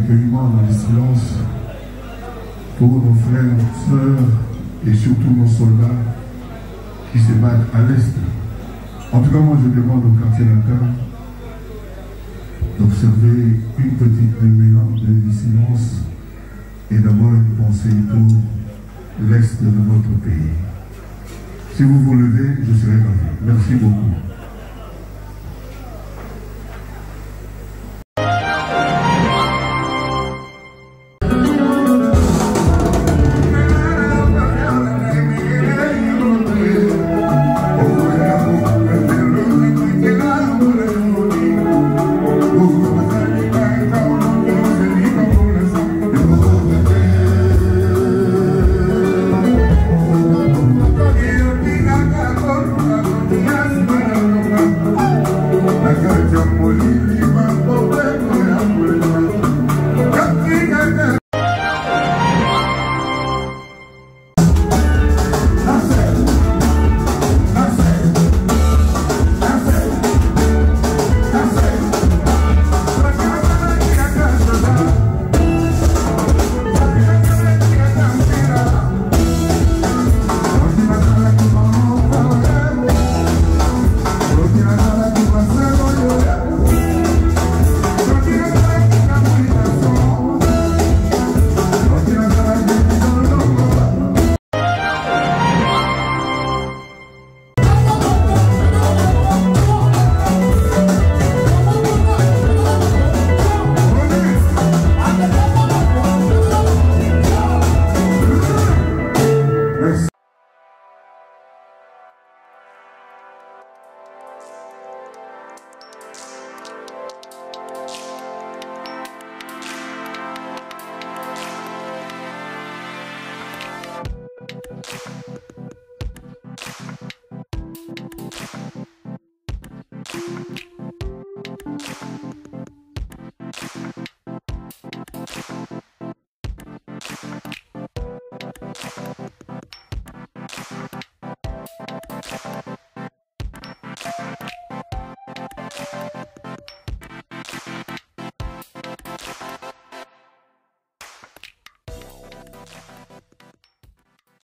recueillement dans le silence pour nos frères, sœurs et surtout nos soldats qui se battent à l'Est. En tout cas, moi je demande au quartier latin d'observer une petite mélange de silence et d'avoir une pensée pour l'Est de notre pays. Si vous vous levez, je serai ravi. Merci beaucoup. You